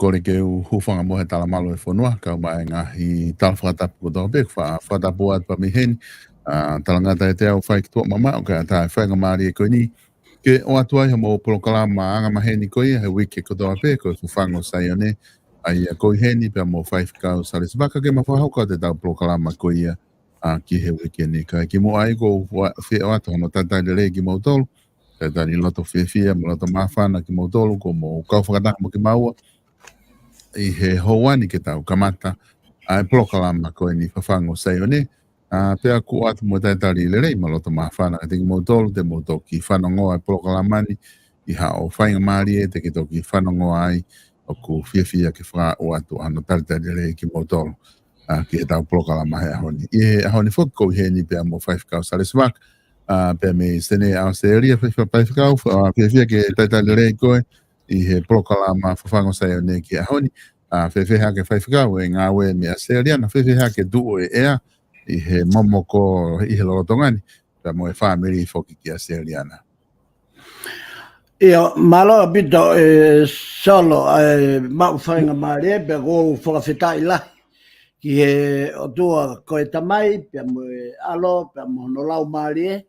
kore ke hufanga mo he tala malo e whanua, ka mai ngahi tala whakatapu ko tau pek, whakatapu at pa miheni, tala ngata e te au whai ki tua mama, o ka ta whainga maari e koe ni, ke o atuai ha mo polokala ma anga maheni koe, he wiki ko tau pek, ko whango sai ane, ai a koe heni, pia mo whai whikau sare sabaka ke mawhahauka te tau polokala ma koe ia, ki he wiki ni, ka ki mo ai ko whi o atu hano tatai le rei ki mo tolu, tani loto whiawhia, mo loto mawhana ki mo tolu, ko mo kau whakataka mo ki maua, i he hoani ke tau kamata ai plokalama ko ni whawhango sei o ne pea ku atu mo taitari le rei maloto mawhana ka tiki mo tolu te mo toki whanongo ai plokalamani i ha o whainga maari e te ki toki whanongo ai o ku whiawhia ki wha o atu ano taitari le rei ki mo tolu ki he tau plokalama he ahoni i he ahoni whakko he ni pea mo whaifkau sare swak pea me sene au se eria whaifkau whiawhia ke taitari le rei koe i he plokalama whawhango sei o ne ki ahoni whewheha ke whaifhikau e ngā we mea seriana, whewheha ke duo e ea i he momoko i he lorotongani, pia mo e whamiri i whoki ki a seriana. Ia, malo bito solo mau whainga maare, pia ko whakawhetai lahi ki he o tua koe tamai, pia mo e alo, pia mo no lau maare,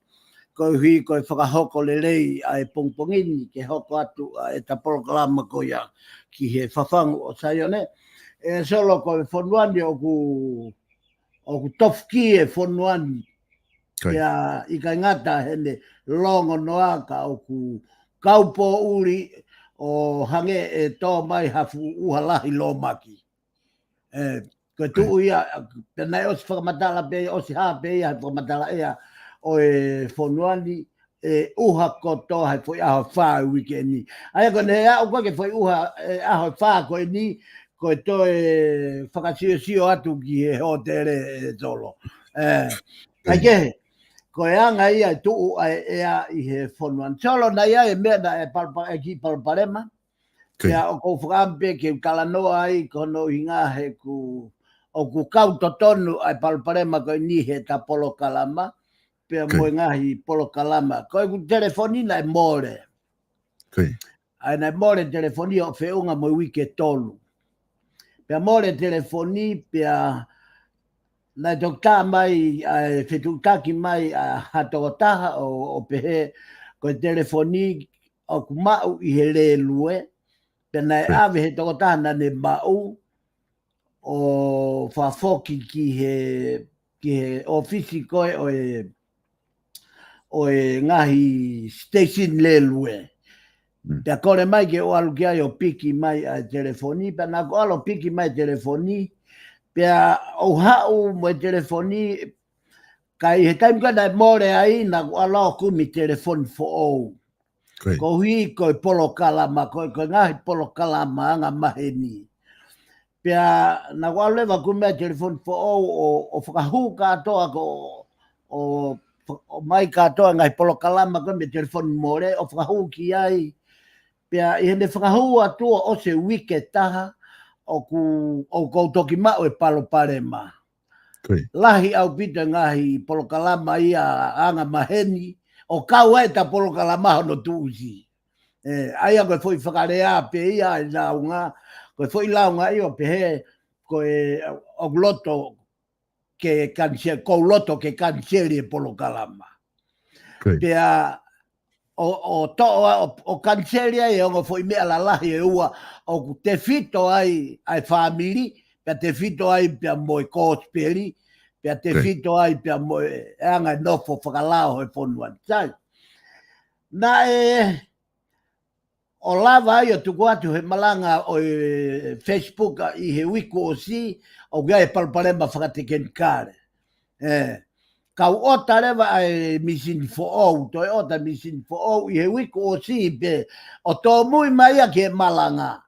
koe hui koe whakahoko le rei ai pongpongini ke hoko atu e ta polokalama ko ia ki he whawhangu o Saione. E solo koe whonuani o ku tofki e whonuani kia i kai ngata hene longo noaka o ku kaupo uri o hange e tō mai hafu uhalahi lo maki. Koe tuu ia, penai osi whakamatala pe, osi haa pe ia whakamatala ea o e whonuani e uha koto hai foi aho whaa wikeni. Ai ko ne au koe ke foi uha aho whaa koe ni, koe to e whakasio atu ki he hotere e tolo. Ai ke, koe anga ia tuu ai ea i he whonuani. Solo na ia e mea na e ki palparema, kia o kou whakampe ke kalanoa ai kono hinga he ku o ku kauto tonu ai palparema koe ni he ta polo kalama, pea mo ngahi polo kalama. Koe ku telefoni na e more. Ai na more telefoni o whiunga mo wike tolu. Pea more telefoni pea na tokta mai, whetutaki mai hatokotaha o pehe koe telefoni o ku mau i he le lue. Pea na e ave he tokotaha na ne mau o whafoki ki he ofisi koe o e ngahi station le lue. Pea kore mai ke o alu ki ai o piki mai a telefoni, pea na ko alo piki mai telefoni, pea o hau mo telefoni, kai he time kada more ai na ko alo kumi telefoni fo ou. Ko hui koe polo kalama, koe ngahi polo kalama anga maheni. Pea na ko alo lewa kumi telefoni fo ou o whakahu katoa ko o mai katoa ngai polo kalama koe me telefoni more, o whakahu ki ai. Pea i hene whakahu atua o se wike taha o koutoki mao e palo parema. Lahi au pita ngahi polo kalama ia anga maheni, o kau e ta polo kalama hono tuusi. Aia koe foi whakarea pe ia i launga, koe foi launga i o pehe koe o loto ke kansia, kou loto ke kanseri e polo kalama. Pea o kanseria e ongo foi mea la lahi e ua o te fito ai family, pea te fito ai pea moe kōsperi, pea te fito ai pea moe anga nofo whakalao e whonuan. Na o lava ai o tuku atu he malanga o Facebook i he wiku o si, o gai e palparema whakateken kare. Kau ota rewa ai misini fo ou, toi ota misini fo ou, i he wiku o si pe, o tō mui mai a ke malanga.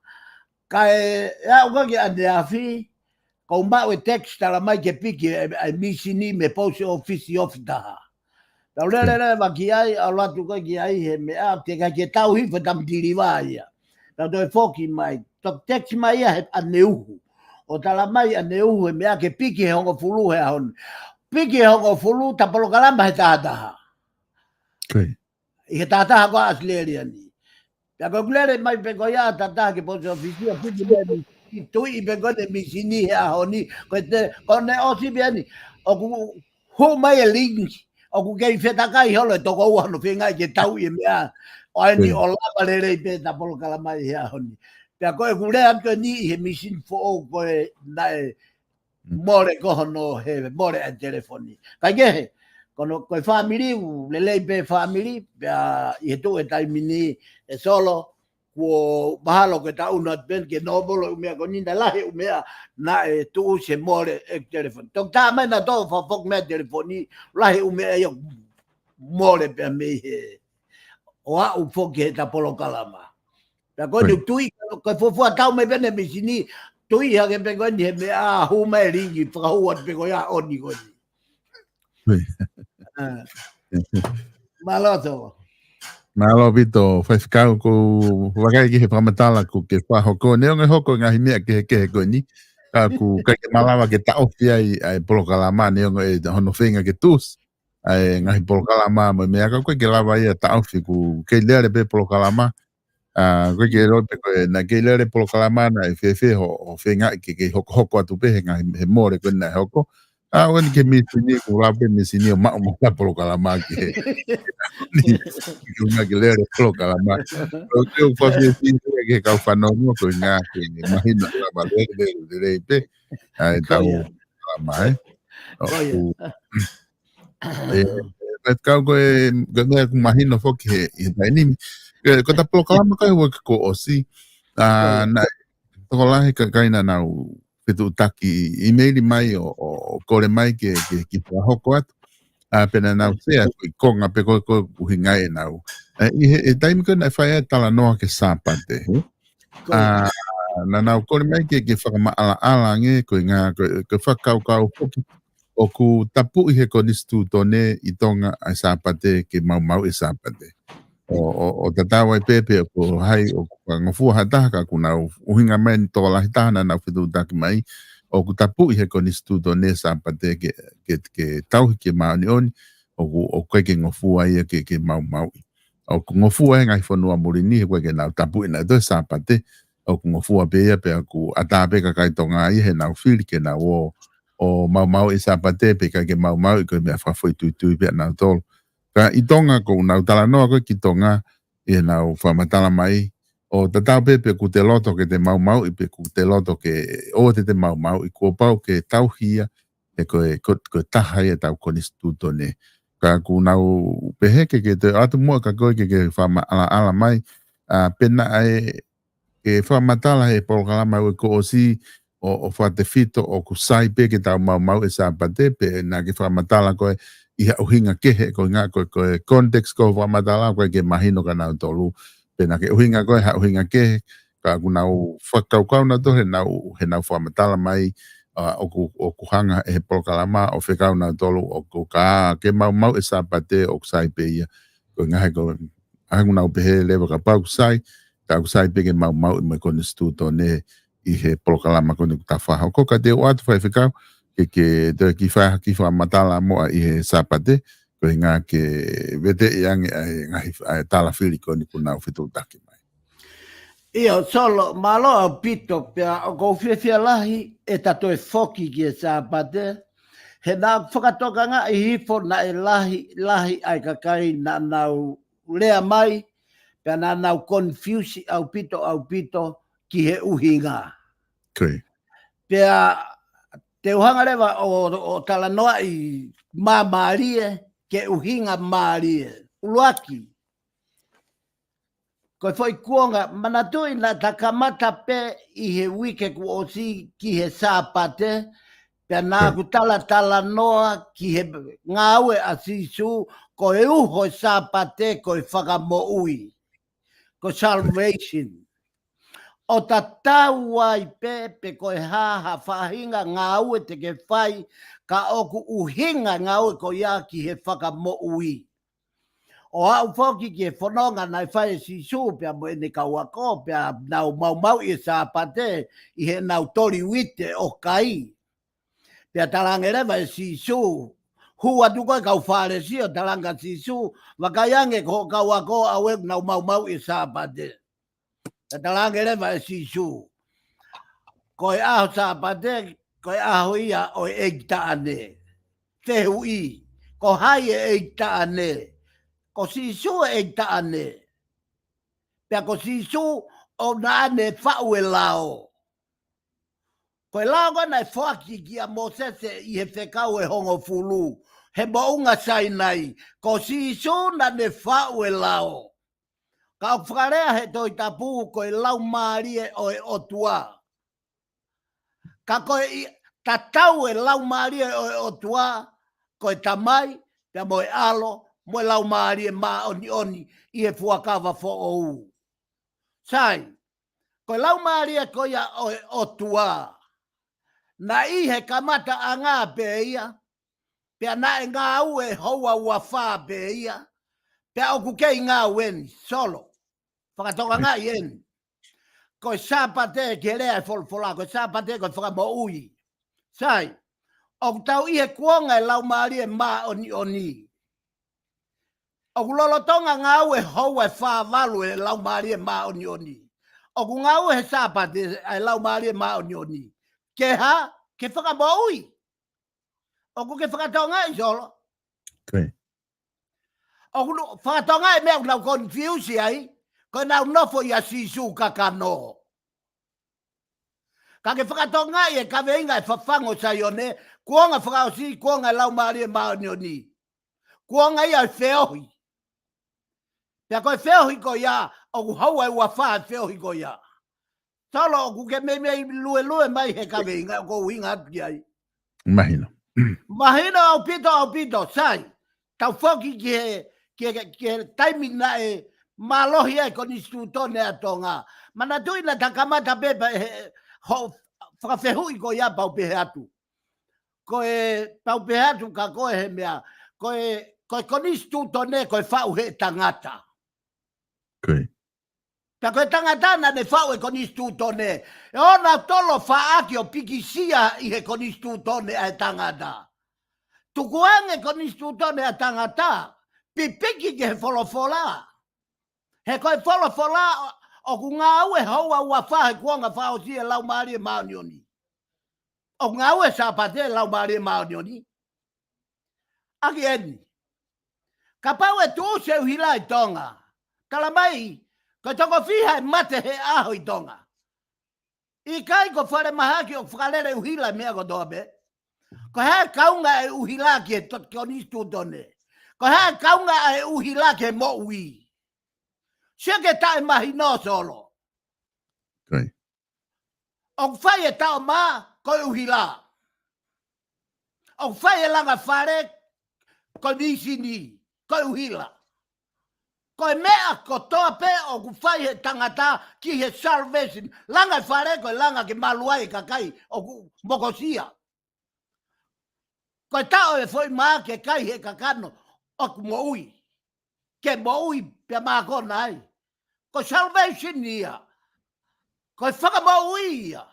Kai au kaki ane awhi, kou mau e text ala mai ke piki ai misini me posi ofisi ofitaha. Tau lere waki ai, au latu kaki ai he mea, te kai ke tau hifa tam tiriwaia. Tau toi foki mai, tok text mai a he ane uhu. O tala mai ane uhu he mea ke piki he hongo fulu he ahon. Piki hongo fulu tapolo kalamba he tātaha. I he tātaha ko asleria ni. Pia ko glere mai pe ko ya tata ke po ofisia puti le tu I pe ko de misini ha honi ko te ko ne o si biani o ku ho mai link o ku ke feta kai holo to ko wa no finga ke tau I mea o ni o la palere pe ta polo kala mai ha honi pia ko ku le an ko ni he misin fo o ko na more ko no he more a telefoni ka ge kono ko family le le pe family pia I tu e tai mini e solo ko mahalo ke tau na ben ke no bolo me ko ni la he me na e tu se more e telefon to ta me na to fo fok me telefoni la he me yo more pe me he o a u fo ke ta polo kalama ta ko ni tu ko fo fo tau me ben me sini tu I ha ke pe ko ni me a hu me ri fa hu pe ko ya oni ko ni Maloto. Malo vito fai kau ko wakai ki he pamatala ko ke pa hoko ne nge hoko nga himia ke ko ni ka ku ka ke malawa ke ta ofia ai polokalama ne nge hono finga ke tus ai nga polokalama mo me ka ko ke lava ia ta ofi ku ke lere pe polokalama ko ke ro pe ko na ke lere polokalama na fe ho finga ke hoko atu pe nga he more ko na hoko wen ke mi sini ko la pe mi sini ma la polokalama ke una galera coloca la mano. Eu posso dizer que é o fenômeno que imagina la valor del direito então a mais eu imagino que ini kota proclama que eu ko osi na tola que kaina na fitu taki email mai o kore mai que hoko pena na sea konga pe ko hinga e nau e time ko na fai tala no ke sapate na na ko me ke fa ma ala nge ko nga ko fa ka o ku tapu he ko distuto ne I tonga a sapate ke mau e sapate o tatawa pepe ko hai o ngofu hata ka kuna o hinga men to la hitana na fitu tak mai o ku tapu he ko distuto ne sapate ke tau ke mauni on o ko ke ngofu ai ke mau o ku ngofu ai ngai fonua morini ko ke na tapu na do sapate o ku ngofu pe ku ata pe ka kai tonga ai he na fili ke na o mau e sapate pe ka ke mau ko me fa foi tu pe na tol ka I tonga ko na tala no ko ki tonga e na o fa matala mai o tata pepe ku te loto ke te mau I pe ku te loto ke o te mau I ko pau ke tau hia e ko taha e tau konistuto ne ka ku na o pehe ke te atu mo ka ko ke fa ala mai pena ai ke fa matala e por kala mai ko osi o fa te fito o ku sai pe ke tau mau e sa pate pe na ke fa matala ko I uhinga kehe ko nga ko context ko wa matala ko ke mahino kana tolu pena ke uhinga ko uhinga kehe ka kuna u fakau na to he na wa matala mai o ku hanga e proklama o fekau na tolu o ku ka ke mau e sapate o sai pe ia ko nga ko una u pe leva ka pa sai ka sai pe ke mau me ko instituto ne I he proklama ko ni ta fa ko ka te o atu fa fekau ke te ki fa matala mo I he sapate ko nga ke vete yang ai tala fili ko ni kuna fitu taki mai io solo malo o pito pia ko fia lahi e tato e foki ki sapate he na whakatoka nga I hifo na e lahi ai kakai na nau lea mai pia na nau confuse au pito ki he uhinga pia te uhanga lewa o tala noa I marie ke uhinga marie uluaki ko foi kuonga manatui na takamata pe I he wike ku osi ki he sapate pe na ku tala noa ki he ngawe asisu ko e uho sapate ko whakamoui ko salvation o tatau ai pepe ko e haha whahinga ngāue te ke whai ka oku uhinga ngāue ko ia ki he whakamoui. O au whoki ki e whanonga nai whai si sūpia mo ene kauako pia nau mau I sāpate I he nau tori wite o kai. Pia talangerewa e si sū. Hua tuko e kau whare si o talanga si sū. Wakaiange ko kauako awe nau mau I sāpate. e talange le vai si su. Koe aho sa pate, koe aho ia o e ta ane. Te hui, ko hai e ta ane. Ko si su e ta ane. Pea ko si su o na ane whau e lao. Koe lao gana e whaki ki a Mosese i he whekau e hongo fulu. He mounga sai nai. Ko si su na ne whau e lao. Ka o whakarea he toi tapu koe lau maari e o e otua. Ka koe tatau e lau maari e o e otua. Koe tamai, pea mo e alo, mo e lau maari e maa oni oni i he fuakawa fo ou. Sai, koe lau maari e koe o e otua. Na i he kamata a ngā pe ia, pea na e ngā au e houa ua whā pe ia, pea oku kei ngā weni, solo, whakatonga ngā ien. Koe sāpate ke rea e wholwhola, koe sāpate koe whakamo ui. Sai, oku tau i he kuonga e lau maari e mā oni oni. Oku lolotonga ngā au e houa e whā walu e lau maari e mā oni oni. Oku ngā au e sāpate e lau maari e mā oni oni. Ke ha, ke whakamoui. Oku ke whakatonga i solo. Okay. Oku whakatonga i mea nau confuse ai, ko nau nofo i a sisu kakano. Ka ke whakatonga i e kaweinga e whawhango sai one, kuonga whakaosi, kuonga lau maari e maoni oni. Kuonga i a wheohi. Pea koe wheohi ko ia, oku haua e ua whaa wheohi ko ia. Solo oku ke me lue mai he kaweinga ko winga atu ai. Mahina. Mahina au pito, sai. Tau whoki ke taimina e malohi e koni stutone atonga. Mana tuina takamata pepa e whakawhehui ko ia paupehe atu. Koe paupehe atu ka koe he mea. Koe koni stutone koe whau he tangata. Okay. Pea koe tangatana ne whau e koni stutone. E ona tolo whaaki o pikisia i he koni stutone e tangata. Tukuange koni stutone a tangata. Pipiki ke he wholofola. He koe wholofola o ku ngā ue haua ua whahe kuanga whao si e lau maari e maonioni. O ngā ue sāpate e lau maari e maonioni. Aki eni. Ka pau e tū se uhila i tonga. Kala mai, ko toko whiha e mate he aho i tonga. I kai ko whare mahaki o whakalere uhila mea ko tobe. Ko hea kaunga e uhila ki e totkionistu tone. Ko hea kaunga e uhila ki e mo ui. Seke tae mahi no solo. Okay. O whai e tau maa, ko uhila. O whai e langa whare, ko nisini, ko uhila. Ko e mea ko toa pe o ku whai he tangata ki he salvation. Langa whare ko e langa ke maluai kakai o ku mokosia. Ko e tau e foi maa ke kai he kakano o ku mo ui. Ke mo ui pe maa kona ai. Ko salvation ia. Ko e whakamo ui ia.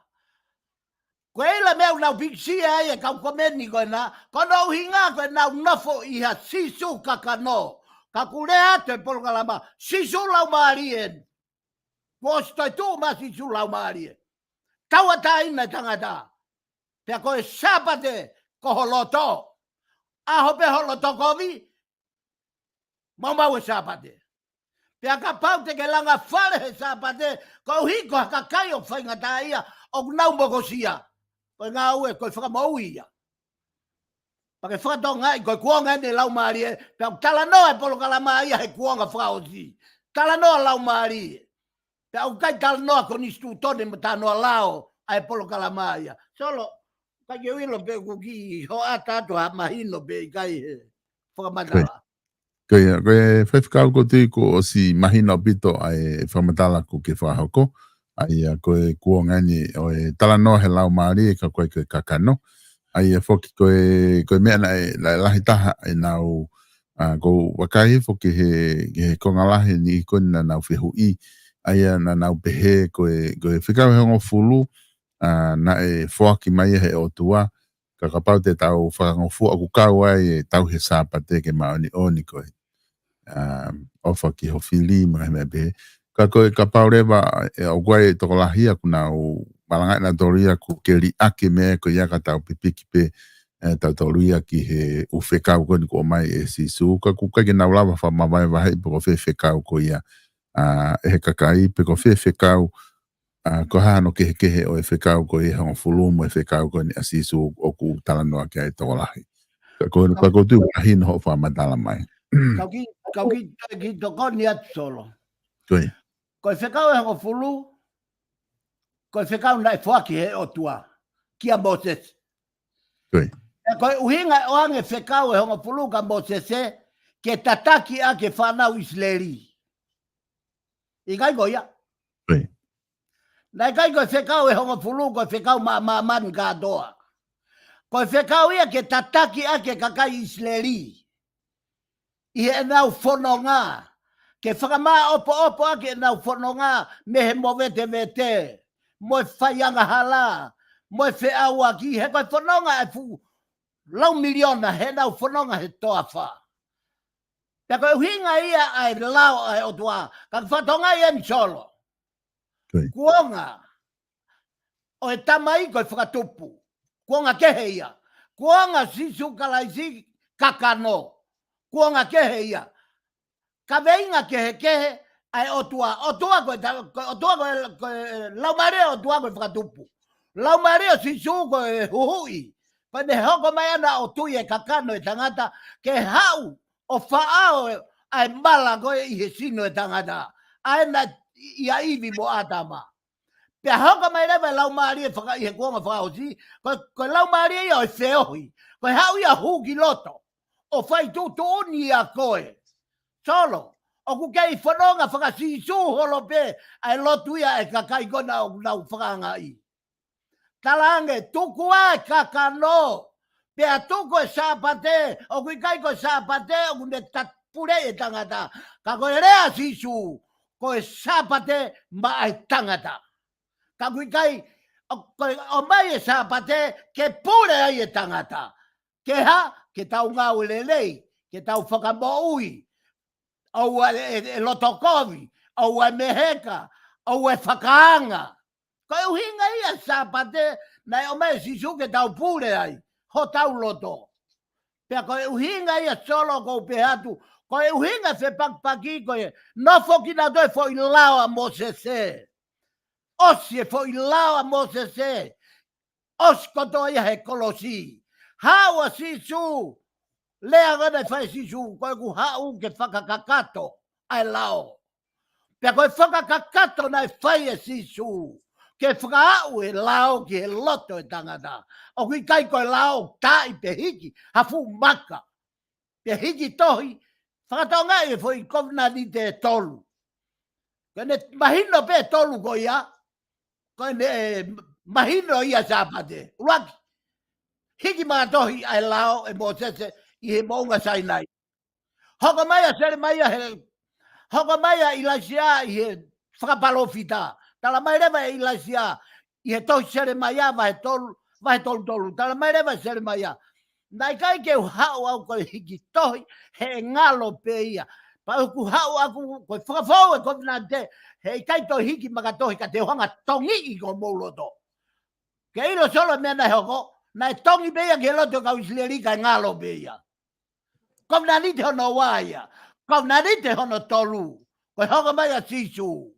Ko e la mea unau pixia ai e kau komeni ko e na. Ko no hinga ko e nau nofo i ha sisu kakano. Ka kure atu e polo kalama. Sisu lau maarien. Ko stoi tu ma sisu lau maarien. Taua ta ina tangata. Pea ko e sapate ko holoto. Aho pe holoto kovi. Mamau e sapate. Pea ka pau te ke langa whare he sāpate, ko hiko haka kai o whainga tā ia, o nau mokosia. Koe ngā ue, koe whakamau ia. Pake whakatonga i koe kuonga ne lau maari e, pea tala noa e polo kalama ia he kuonga whakaosi. Tala noa lau maari e. Pea u kai tala noa ko nistu tone ma tā noa lao a e polo kalama ia. Solo, kai ke uilo pe kuki, ho ata atu ha mahino pe i kai he whakamatala. Koe whewhikau ko tui ko o si mahina o pito ai whamatala ko ke whahoko. Ai koe kuongani o e tala noa he lau maari e ka koe koe kakano. Ai whoki koe mea na e lahi taha e nau ko wakai whoki he kongalahi ni koni na nau whihu i. Ai na nau pehe koe whikau he hongo fulu na e whoaki mai he o tua. Ka kapau te tau whakangofu aku kau ai e tau he sāpate ke maoni oni koe. Ofa ki ho fili mai me be ka koe ka paurewa o guai e toko lahia kuna o malangai na toria ku keri ake me ko ia ka tau pipiki pe tau toria ki he u whekau ko ni ko mai e si su ka ku kai na ulawa wha mawai wahe po ko whekau ko ia e he kakai pe ko whekau ko hano kehe o e whekau ko i hanga fulumu e whekau ko ni asisu o ku talanoa ki ai toko lahi. Ka ko tu ahin ho wha madala mai. Kau ki toko ni atu solo. Koe. Ko e whekau e hanga fulu, ko e whekau na e whaki he o tua, kia Moses. Koe. Ko e uhinga o ange whekau e hanga fulu ka Moses ke tataki a ke whanau Isleri. I kai ko ia. Koe. Nai kai ko e whekau e honga fulu, ko e whekau mani ka doa. Ko e whekau ia ke tataki a ke kakai Isleri. I e nau whanonga. Ke whakama opo a ke nau whanonga me he mowete vete. Mo e whaianga hala. Mo e whiaua ki. He koe whanonga e fu lau miliona he nau whanonga he toa wha. Te koe hinga ia ai lau ai o tua. Ka whatonga ia ni solo. Kuonga o e tamai ko e whakatupu. Kuonga kehe ia. Kuonga sisu kalaisi kakano. Kuonga kehe ia. Ka veinga kehe ai o tua. O tua ko e laumare o tua ko e whakatupu. Laumare o sisu ko e huhui. Pa ne hoko mai ana o tui e kakano e tangata ke hau o whaao ai mala ko e he sino e tangata. Ai na ia iwi mo atama. Pea hoka mai rewa lau maari e whaka i he kuonga whakaosi, ko lau maari ia o e whiohi, ko hau ia huki loto, o whai tū ni a koe. Solo, o ku kei whanonga whakasisu holo pe, ai lotu ia e kakai kona o nau whakanga i. Talange, tuku ai kakano, pea tuku e sāpate, o kui kai ko sāpate, o kune tatpure e tangata, ka koe rea sisu, ko e sāpate ma ai tangata. Ka kui kai, o mai e sāpate, ke pure ai e tangata. Ke ha, ke tau ngau lelei, ke tau whakamoui, au e lotokovi, au e meheka, au e whakaanga. Ko e uhinga ia sāpate, nei o mai sisu ke tau pure ai, ho tau loto. Pea ko e uhinga ia solo ko pehatu, ko e uhinga se pakpaki ko e, no fokina doe fo i lawa Mosese. Osi e fo i lawa Mosese. Os koto ia he kolosi. Hawa sisu. Lea gana e fai sisu, ko e ku hau ke whakakakato ai lao. Pea ko e whakakakato na e fai e sisu. Ke whakau e lao ki he loto e tangata. O kui kai ko e lao tai pe hiki, hafu maka. Pe hiki tohi, whakatonga e fo i kovna ni te tolu. Kone mahino pe tolu ko ia, kone mahino ia sāpate. Uraki, hiki mga tohi ai lao e Mosese i he mounga sainai. Hoka maia sere maia he, hoka maia ilaisia i he whakapalofita. Tala mai rewa e ilaisia i he tohi sere maia vai tolu. Tala mai rewa sere maia. Nai kai ke hau au ko hiki tohi he ngalo pe ia. Pa ku hau aku ko whakafau e kovina te he kai to hiki makatohi ka te hanga tongi i ko mouloto. Ke ilo solo mea na hoko, na e tongi pe ia ke loto ka Isleri ka ngalo pe ia. Kovina ni te hono waia, kovina ni te hono tolu, ko hoka mai a sisu.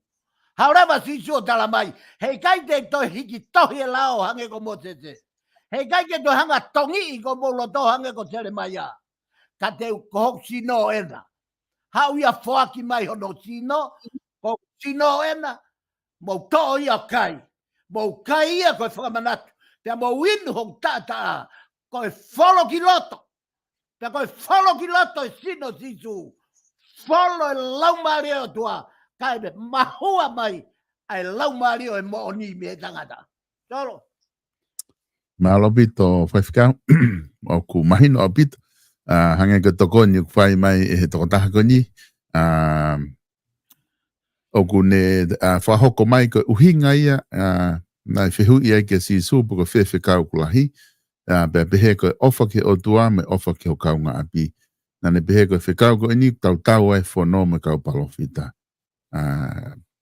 Haurava sisu o tala mai, he kai te to hiki tohi e lao hange ko Mosese. He kai ke to hanga tongi i ko mouloto hange ko sere mai a. Ka te kohok sino ena. Hau ia whaki mai hono sino, ko sino ena, mo to ia kai. Mo kai ia koe whakamanatu. Pea mo winu hong tata, koe wholo ki loto. Pea koe wholo ki loto e sino sisu. Wholo e laumari o tua. Kai me mahua mai, ai laumari o e mo oni me tangata. Solo. Mahalo pito whaiwhikau, o ku mahino o pito. Hange ka toko ni whai mai e he toko taha koni. O ku ne whahoko mai ko uhinga ia, nai whihu ia ke si supu ko whewhikau kulahi. Pea pehe ko ofa ke o tua me ofa ke o kaunga api. Nane pehe ko whekau ko ini tau tau ai whono me kau palofita.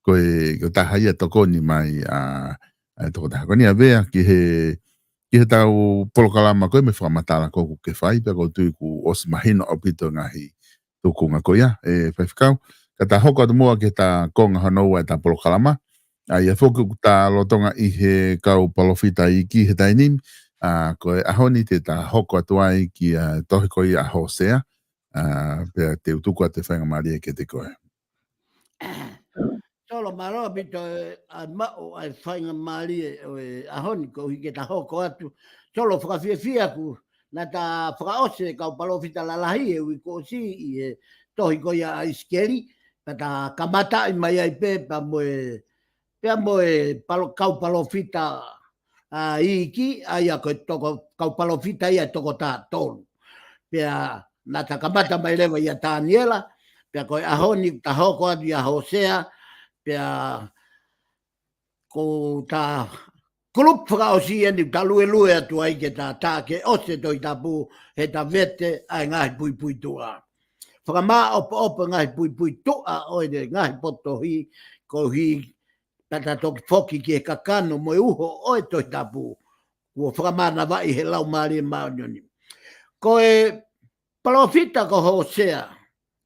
ko tahai tokoni mai toko tahakoni avea ki he tau polokalama koe me whamatala koku ke whai, pia ko tui ku osi mahino o pito ngahi tukunga koia, whaiwhikau. Ka ta hoko atu mua ke ta konga hanoua e ta polokalama, ia whoku ta lotonga i he kau palofita i ki he tainim, ko e ahoni te ta hoko atu ai ki tohi koi a hosea, pia te utuku a te whainga maria ke te koe. Solo maroa bito a mao ai whainga maari e ahoni ko hike ta hoko atu. Solo whakawhiawhia ku na ta whakaose kau palofita lalahi e ui ko si i e tohi ko ia a iskeri. Pa ta kamata i mai ai pe pa moe kau palofita i iki ai a koe toko kau palofita ia toko ta tolu. Pea na ta kamata mai lewa ia ta aniela. Pea koe ahoni ta hoko atu ia hosea. Pea ko ta grup whakaosi ni ta lue atu ai ke ta ke ose toi tapu he ta vete ai ngai pui tua. Whakama opa ngai pui tua oi de ngai poto hi ko hi tata toki foki ki e kakano mo uho oi toi tapu. Kua whakama na vai he lau maari maunioni. Ko e palofita ko hosea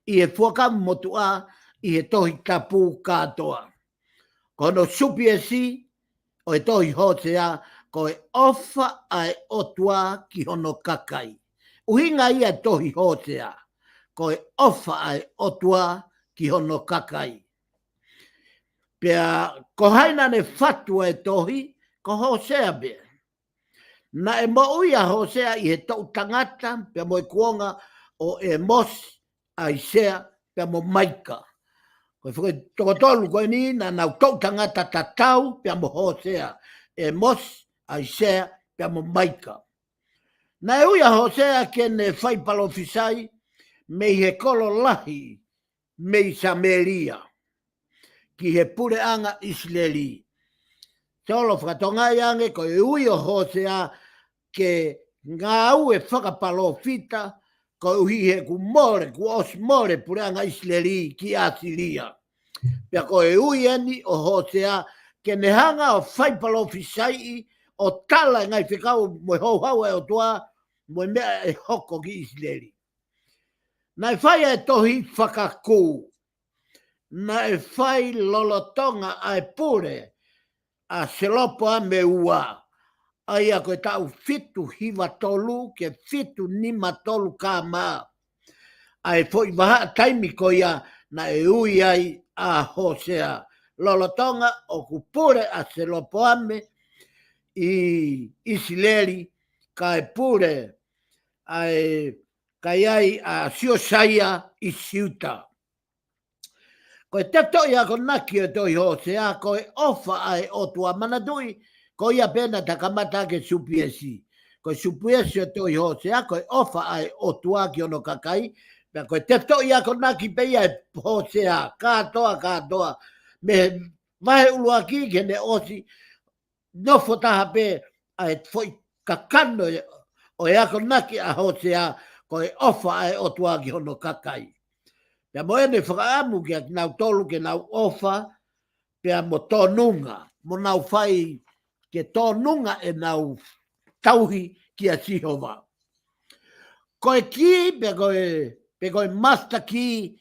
i e fuakamu motua i he tohi tapu katoa. Kono supi e si, o e tohi hosea, ko e ofa ai otua ki hono kakai. Uhinga ia tohi hosea, ko e ofa ai otua ki hono kakai. Pea, ko haina ne fatua e tohi, ko hosea bea. Na e mo uia hosea i he tau tangata, pea mo e kuonga o e mos ai sea, pea mo maika. Koe whakoi toko tolu koe ni na nau tau tangata tatau pia mo hosea. E mos ai sea pia mo maika. Na e uia hosea kene whai palofisai me he kolo lahi me i Sameria. Ki he pure anga Israeli. Tolo whakatongai ange ko e uia hosea ke ngā au e whakapalofita ko uhi he ku os more pure anga Israeli ki Asiria. Pea ko e ui ani o hosea ke ne hanga o whaipalo fisai o tala ngai whikau mo hau e o toa mo mea e hoko ki Israeli. Nai whai e tohi whakaku. Nai whai lolotonga ai pure a selopo a me ua. Aia koe tau fitu hiva tolu ke fitu nima tolu ka maa. Ai foi waha taimi ko ia na e ui ai a hosea. Lolotonga o kupure a selopoame i Isileri ka e pure kai ai a Siosaia i Siuta. Ko e teto ia ko naki e toi hosea ko e ofa ai o tua manadui ko ia pena takamata ke supiesi. Ko supiesi e toi hosea ko e ofa ai o tua ki ono kakai. Pea koe teto ia ko naki peia e hosea, katoa. Me vahe ulua ki ke ne osi, nofo taha pe a e foi kakano o ea ko naki a hosea, koe ofa ai o tua ki hono kakai. Pea mo ene whakaamu ki a nau tolu ke nau ofa, pea mo tonunga, mo nau whai ke tonunga e nau tauhi ki a Sihova. Koe ki, pe koe masta ki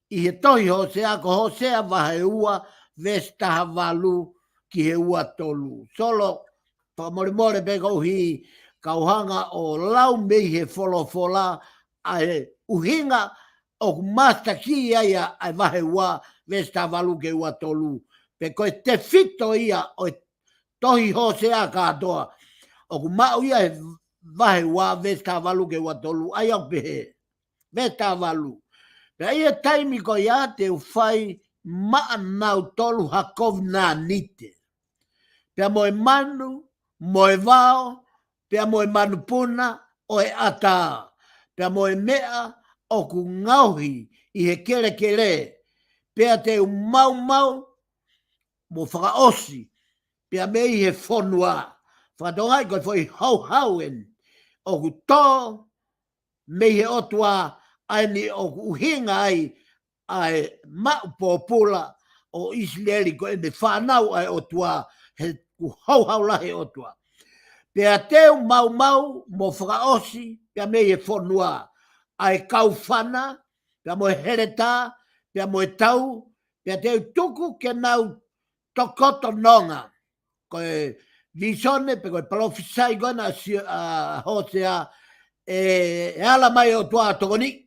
i he tohi hosea, ko hosea wahe ua vestaha walu ki he ua tolu. Solo, whakamore pe kau hi kauhanga o lau mei he wholofola a he uhinga o masta ki ia ai wahe ua vestaha walu ke ua tolu. Pe koe te fito ia o tohi hosea katoa. O mau ia he vahe ua vestaha walu ke ua tolu. Ai au pehe. Vestaha walu. Pea ia taimi ko ia te ufai maa nau tolu hakov nā nite. Pea moe manu, moe vao, pea moe manu puna o e ata. Pea moe mea o ku ngauhi i he kere. Pea te mau mo whakaosi. Pea mei he whonua. Whakatongai koe foi hau o ku tō mei he otua ai ni o uhinga ai mau popula o Israeli ko e whanau ai o tua he ku hau lahe o tua. Pea teu mau mo whakaosi, pea me e whanua ai kauwhana, pea mo e hereta, pea mo e tau, pea teu tuku ke nau tokoto nonga. Ko e visone, pe ko e profisai gona a Hosea, e ala mai o tua tokoni,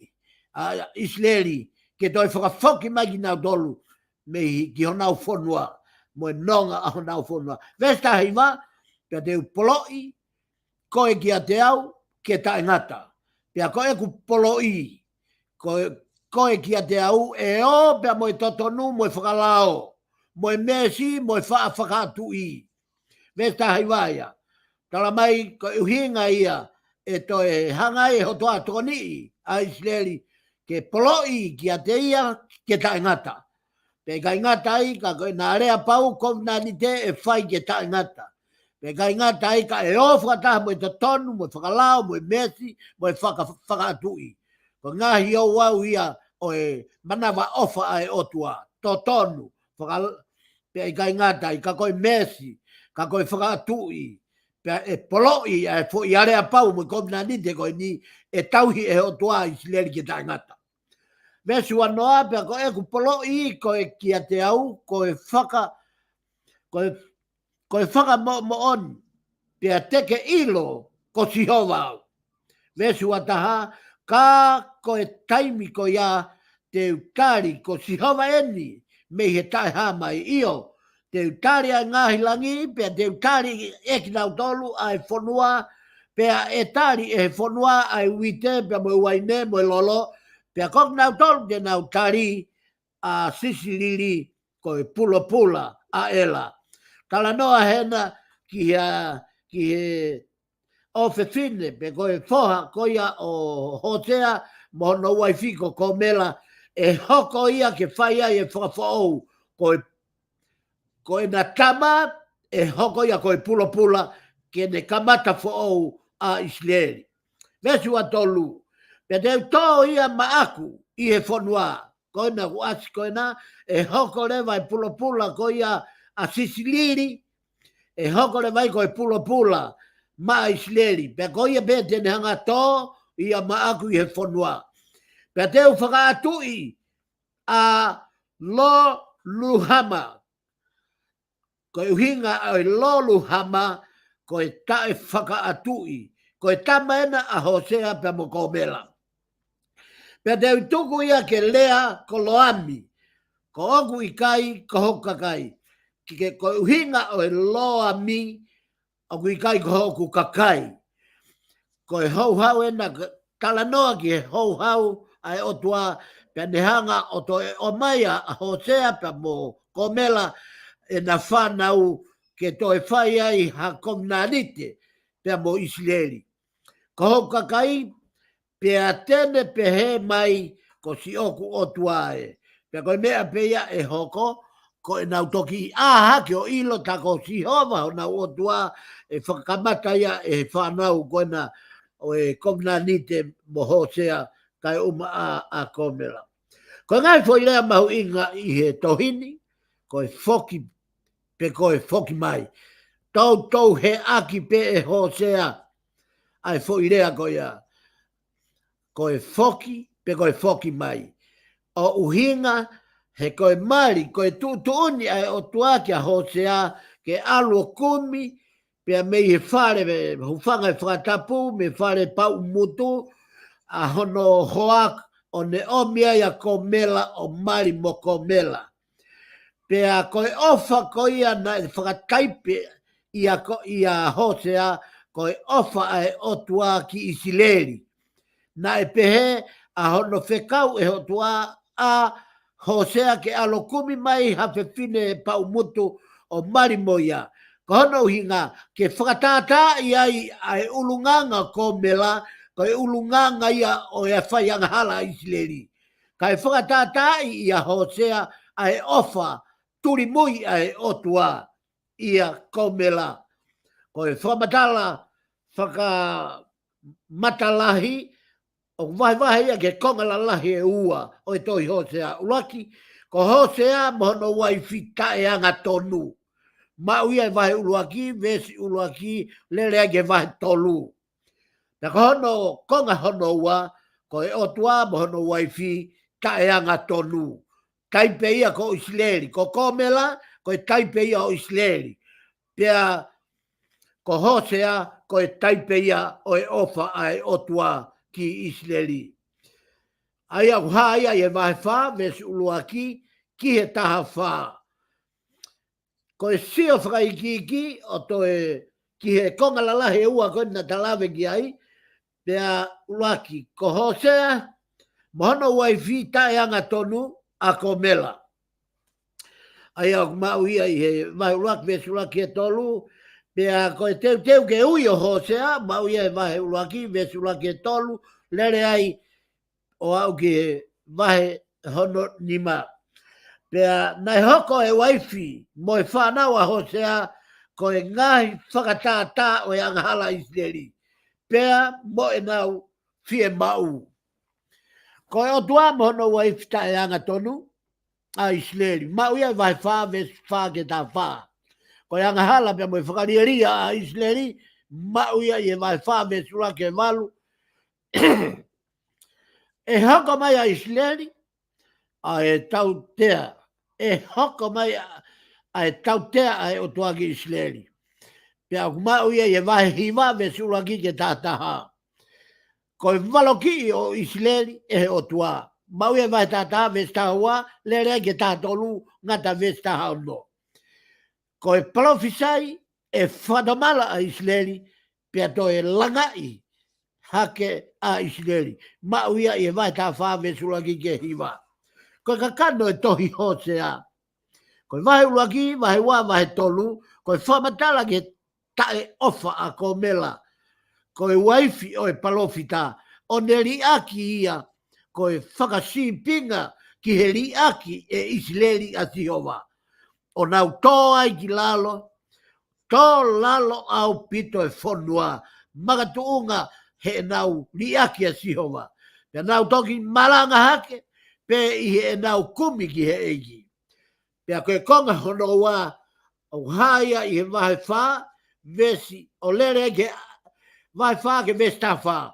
a Israeli, ke toi whakafoki mai ki nau dolu, me ki honau whanua, mo e nonga a honau whanua. Vesta hiva, pea teu poloi, koe ki a te au, ke tae ngata. Pea koe ku poloi, koe ki a te au, e o, pea mo e totonu, mo e whakalao, mo e mesi, mo e whakatu i. Vesta hivaia. Tala mai, ko uhinga ia, e to e hanga e ho toa toni a Israeli, ke poloi ki a te ia, ke tae ngata. Pe kai ngata i, ka koe nā rea pau, kom nā ni te e whai ke tae ngata. Pe kai ngata i, ka e o whakataha mo e tonu, mo e whakalao, mo e mesi, mo e whakatui. Ko ngahi o wau ia, o e manawa ofa ai otua, to tonu, pe kai ngata i, ka koe mesi, ka koe whakatui, pe e poloi, e fo i area pau, mo e komna ni te koe ni, e tauhi e otua i sileri ke tae ngata. Vesu anoa, pe ko e ku poloi, ko e ki a te au, ko e whaka mo on, pe a teke ilo, ko si hova au. Vesu ataha, ka ko e taimi ko ia, te utari, ko si hova eni, me he tae hamai io, te utari a ngahi langi, pe te utari e ki nau tolu, ai whanua, pe a e tari e whanua, ai wite, pe mo e waine, mo e lolo, pe a kok nau tolu, te nau tari, a sisiliri, ko e pula a ela. Tala noa hena, ki he o fefine, pe ko e foha, ko ia o Hosea, mo no waifiko ko mela, e hoko ia ke whaia e whakawhau, ko e na tama, e hoko ia ko e pula, ke ne kamata whau a Israeli. Vesu a tolu, pe te tō ia maaku, i he whanua, ko e na uasi ko e na, e hoko lewa e pula, ko ia a Sisiliri, e hoko lewa ko e pula, ma Israeli, pe ko ia pe te hanga tō, ia maaku i he whanua. Pe te u whakaatui, a lo luhama, ko e uhinga o lo luhama, ko e tae whakaatui, ko e tamaena a Hosea pe mo komela. Pe te utuku ia ke lea ko loami, ko oku i kai, ko hoka kai. Ko e uhinga o loami, oku i kai ko hoku kakai. Ko e hau ena, tala noa ki e hau, ai otua, pe nehanga o to e o maia a Hosea pe mo komela, e na whanau ke to e whai ai ha komnanite pe mo Israeli. Ko hoka kai, pe a tene pe he mai ko si oku o tuae. Pe koe mea pe ia e hoko, ko e nau toki aha ke o ilo ta ko si hova o nau o tua e whakamata ia e whanau koe na o e komnanite mo Hosea kai a komela. Ko ngai foi lea mahu inga i he tohini, ko e foki pe ko e foki mai. Tau he aki pe e Hosea, ai foi lea ko ia. Ko e foki, pe ko e foki mai. O uhinga, he ko e mari, ko e tuuni ai o tuaki a Hosea, ke alu o kumi, pe a mei he whare, hufanga e whakatapu, me whare pau mutu, a hono hoak, o ne omia ia komela, o mari mo komela. Pe a ko e ofa ko ia na whakataipe ia Hosea, ko e ofa ai o tuaki Isileri. Na e pehe a hono whekau e hotua a Hosea ke alo kumi mai hawhewhine pau mutu o marimo ia. Ko hono hinga ke whakatata ia ai ulunganga ko mela, ko e ulunganga ia o e whaianga hala Israeli. Ka e whakatata ia Hosea ai ofa turi mui ai otua ia ko mela. Ko e whamatala whakamatalahi, o vai ia ke konga la lahi e ua o e toi Hosea ulaki, Ko hosea mono waifi tae anga tonu. Mauia e vahe uluaki, vesi uluaki, lele age vahe tolu. Na hono, konga hono ua, ko e otua mono waifi tae anga tonu. Taipe ia ko Isleri, ko komela, ko e taipe ia o Isleri. Pea, ko hosea, ko e taipe ia o e ofa ai otua ki Isleri. Ai au haia e vai wha, vesi uluaki, ki he taha wha. Ko e sio whakaiki o to e ki he konga lalahe ua ko na talawe ki ai, pea uluaki, ko hosea, mohono wai whita e anga tonu a ko mela. Ai au mau ia i he vai uluaki, vesi uluaki e tolu, pea ko e teu ke ui o hosea, mau ia e vai uluaki, vesi uluaki e tolu, lere ai, o au ki he vahe hono nima. Pea nai hoko e waifi, mo e whanau a hosea, ko e ngahi whakatātā o e angahala Isleri. Pea mo e nau fie mau. Ko e otua mo hono waifi ta e anga tonu a Isleri. Mau ia vai wha, ves wha ke tā wha. Ko e angahala pea mo e whakariaria a Isleri, mau ia i e vai wha, ves ura ke walu. E hoko mai a Isleri, a e tau tea. E hoko mai a e tau tea a e otuagi Isleri. Pea kumau ia e vahe hiva me suraki ke tātaha. Ko e valoki o Isleri e otua. Mau ia vahe tātaha vestahua, lere ke tātolu ngata vestaha ono. Ko e profisai e whadomala a Isleri, pea to e langai hake a Isleri. Mau ia e vahe tāwha me suraki ke hiva. Ko kakano e tohi hosea. Ko vahe uluaki, vahe wā, vahe tolu, ko e whamatala ke tae ofa a ko mela. Ko e waifi o e palofita, o ne riaki ia, ko e whakasipinga ki he riaki e Isleri a Tihova. O nau tō ai ki lalo, tō lalo au pito e whonua, magatuunga he nau riaki a Tihova. Pea nau toki malanga hake, pe i he nau kumi ki he eiki. Pea koe konga hono wā, au haia i he vahe whā, vesi o lere ke vahe whā ke vesta whā.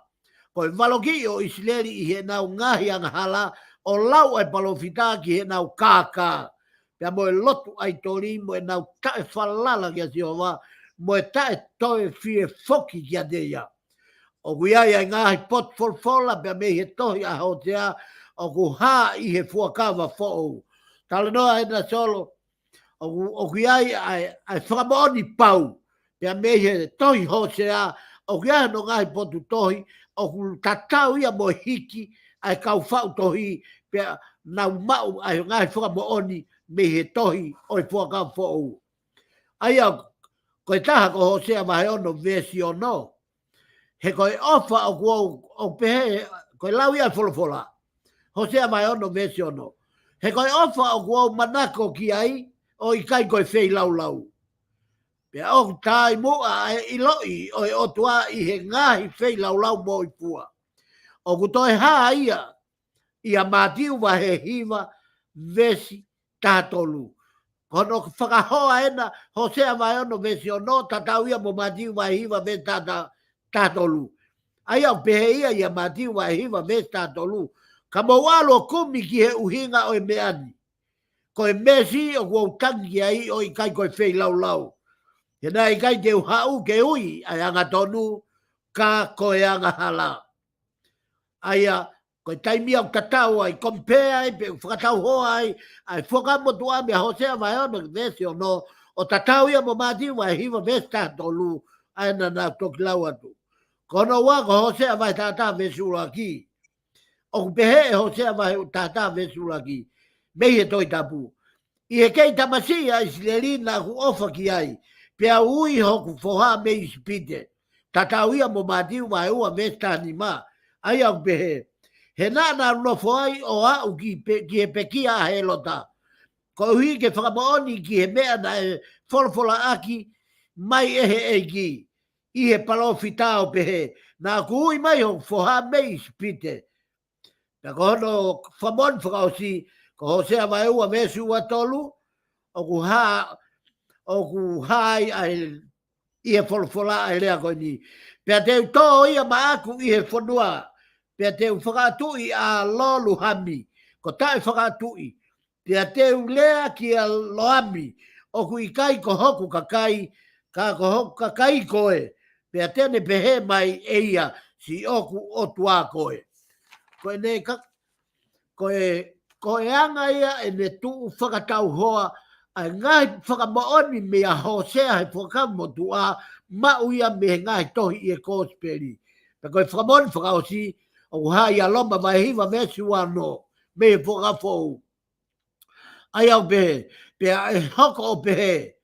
Koe valoki o Isleri i he nau ngahi angahala, o lau ai palofita ki he nau kākā. Pea mo e lotu ai tori, mo e nau tae whalala ki a Tihova, mo e tae toe fie foki ki a deia. O kui ai ai ngahi pot folfola, pea me he tohi a hotea, o ku hā i he fuakawa fo'ou. Tala noa e na solo, o kui ai whakamoni pau, pea me he tohi hosea, o kui ai no ngahi potu tohi, o ku tatau ia mo hiki, ai kau whau tohi, pea nau mau ai ngahi whakamoni, me he tohi o i fuakawa fo'ou. Ai au, koe taha ko hosea mahe ono vesi ono, he koe ofa o kuau, o pehe, koe lau ia folofola. Hosea mai ono vesi ono. He koe ofa o kuau manako ki ai, o i kai koe whei lau lau. Pea o tai mua i loi, o e otua i he ngahi whei lau lau mo i pua. O ku toi haa ia, i a mātiu wa he hiva vesi tātolu. Kono whakahoa ena, hosea mai ono vesi ono, tatau ia mo mātiu wa hiva vesi tātolu. Ai au pehe ia i a mātiu wa hiva vesi tātolu. Ka mo walo kumi ki he uhinga o e meani. Ko e mesi o kua utangi ai o i kai koe whei lau lau. He nā i kai te uhau ke ui ai anga tonu ka koe anga hala. Aia, koe taimi au tatau ai kompea ai, pe whakatau hoa ai, ai whakamotu a mea hosea vai ono vesi o no, o tatau ia mo mati vai hiva vesta tolu, ai na nā toki lau atu. Kono wako hosea vai tata vesi ura ki. O pehe e hosea vai tata vesulaki, mei he toi tapu. I he kei tamasia Isleri na ku ofa ki ai, pea ui hoku foha mei spite. Tata uia mo matiu vai ua vesta ni ma, ai au pehe. He nana nofo ai o au ki he pekia a he lota. Ko hui ke whakamooni ki he mea na e folfola aki, mai ehe eiki. I he palofita o pehe, na ku ui mai hoku foha mei spite. Na kono whamon whakaosi, Ko hosea vai ua vesi ua tolu, o ku hai ai ia folfola ai lea koe ni. Pea te uto ia ma aku i he whanua. Pea te whakatui a lolu hami. Ko tae whakatui. Pea te lea ki a loami. O ku i kai ko hoku kakai. Ka ko hoku kakai koe. Pea tene pehe mai e ia si oku o tua koe. Koe ne ka... Koe anga ia e ne tuu whakatau hoa ai ngai whakamooni mea hosea he whakamotu a mau ia me ngai tohi i e kōsperi. Pe koe whakamoni whakaosi o hai a loma vai hiwa mesi wano me e whakafou. Ai au pehe, pe e hoko o pehe,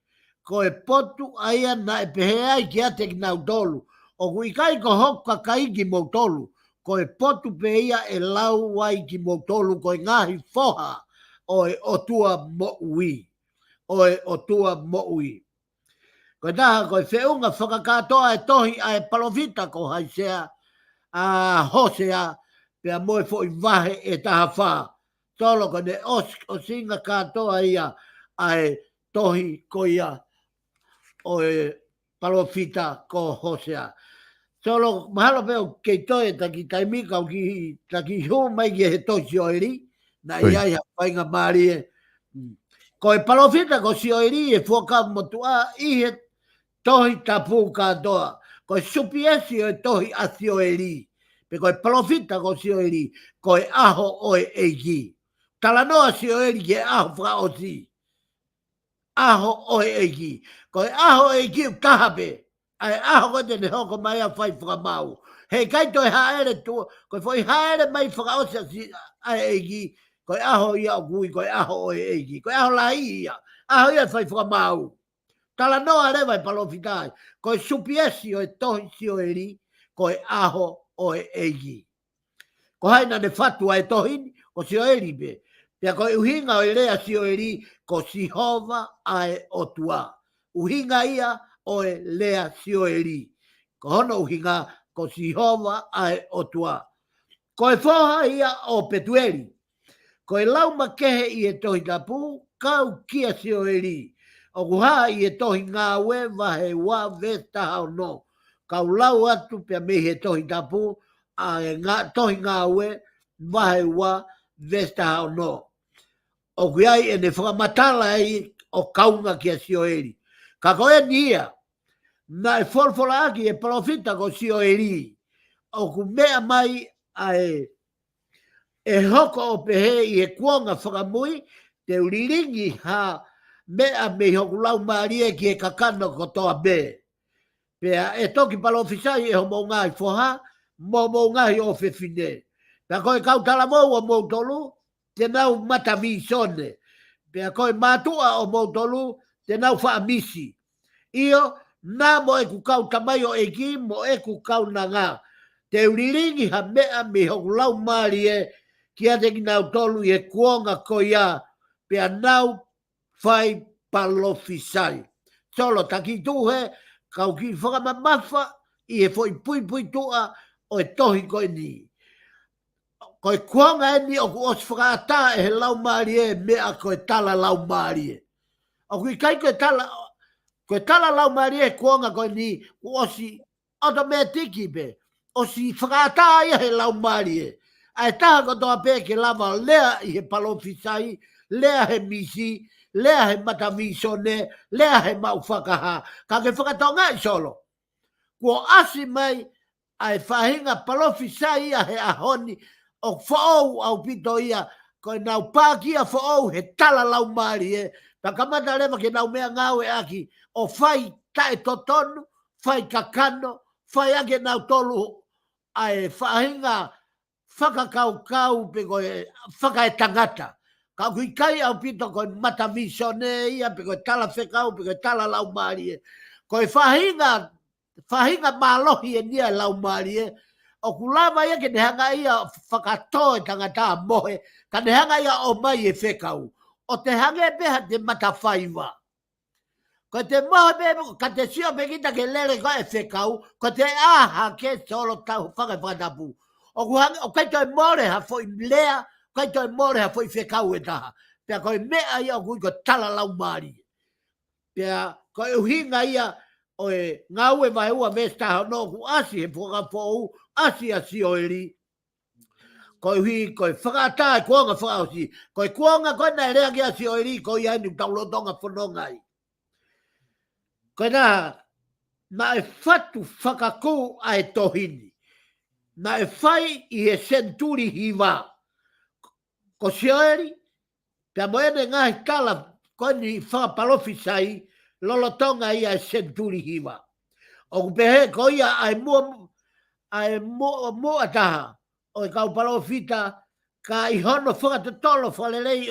koe potu aia na e pehe ai ki ate ki nau tolu. O kui kai ko hoka kaiki mo tolu, koe potu pe ia e lau wai ki mo tolu koe ngahi foha o tua mo ui. O tua mo ui. Koe taha koe whiunga whakakatoa e tohi a e palovita ko haisea a hosea pea moe fo i vahe e taha wha. Tolo koe ne o singa katoa ia a e tohi ko ia o e palovita ko hosea. Tolo mahalo peo kei toe taki taimika o ki taki hu mai ki he tosi oeri na ia ia whainga maari e. Ko e palovita ko si oeri e fuaka motua i he tohi tapu katoa. Ko e supi esi o e tohi a si oeri. Pe ko e palovita ko si oeri ko e aho o e eiki. Tala noa si oeri ki e aho wha o si. Aho o e eiki. Ko e aho e eiki u kahape. Ai aho ko te ne hoko mai a whai whakamau. Hei kai toi haere tua. Ko e whai haere mai whakaosia si a eiki. Ko e aho ia o kui, ko e aho o e eiki. Ko e aho la ia. Aho ia whai whakamau. Tala noa rewa e palofitai. Ko e supiesi o e tohi si o eri. Ko e aho o e eiki. Ko haina ne fatua e tohini. Ko si o eri be. Pea ko e uhinga o e rea si o eri. Ko si hova ae o tua. Uhinga ia o e lea si o eri. Ko hono uhinga ko si hova ae o tua. Ko e foha ia o petueri. Ko e lau makehe i e tohi tapu. Kau kia si o eri. O kuha i e tohi ngā we vahe wa vesta hao no. Kau lau atu pia me he tohi tapu. A e tohi ngā we vahe wa vesta hao no. O kuiai e ne whakamatala i o kaunga kia si o eri. Ka koe ni ia. Na e folfola aki e profita ko si o eri. O ku mea mai a e hoko o pehe i e kuonga whakamui. Te uriringi ha mea me hoku lau maari ki e kakano ko toa be. Pea e toki palofisai e ho mo ngai foha. Mo ngai o fefine. Pea koe kau tala mou o mou tolu. Te nau mata mi sone. Pea koe matua o mou tolu. Te nau wha misi. Io, nā mo e ku kau tamai o eki, mo e ku kau na ngā. Te uriringi ha mea me hoku lau maari e, ki ate ki nau tolu i e kuonga ko ia, pea nau whai palofisai. Solo taki tuhe, kau ki whakamamafa, i e fwoi pui tua, o e tohi koe ni. Ko e kuonga e ni, o ku os whakata e he lau maari e, mea ko e tala lau maari e. O ku i kai ko e tala... Koe tala lau maari e kuonga koe ni osi automatiki be. Osi whakata ia he lau maari e. Ai taha ko toa pē ke lava lea i he palofisai, lea he misi, lea he matamisone, lea he mau whakaha. Ka ke whakatonga i solo. Kua asi mai ai whahinga palofisai ia he ahoni o whaou au pito ia. Koe nau pākia whaou he tala lau maari e. Ta kamata lewa ke nau mea ngau e aki. O whai tae totonu, whai kakano, whai ake nau tolu ai whahinga whakakau pe koe whakae tangata. Ka kui kai au pito koe matamisone ia pe koe tala whekau, pe koe tala lau maari e. Koe whahinga malohi e nia lau maari e. O kulama ia ke nehanga ia whakatoe tangata mohe, ka nehanga ia o mai e whekau. O te hange beha te matawhaiwa. Ko te mohe bebo, ka te sio pekita ke lere ko e whekau, ko te aha ke solo tau whakatapu. O kai toi more ha fo i lea kai toi more ha foi whekau e taha. Pea koe mea ia o kui ko tala lau maari. Pea koe uhinga ia o e ngā ue vai ua mesta no ku asi he puka pou asi asi o eri. Koe hui koe whakata e kuanga whakausi. Koe kuanga koe nai rea ki asi o eri koe ia ni taulotonga whanongai. Koe nā na e whatu whakaku a e tohini. Na e whai i he senturi hiwa. Ko sioeri, pia moene ngahi tala koe ni whakapalofi sai, lolotonga ia e senturi hiwa. O kupehe ko ia ai mua taha, o e kaupalofita, ka i hono whakatotolo whalelei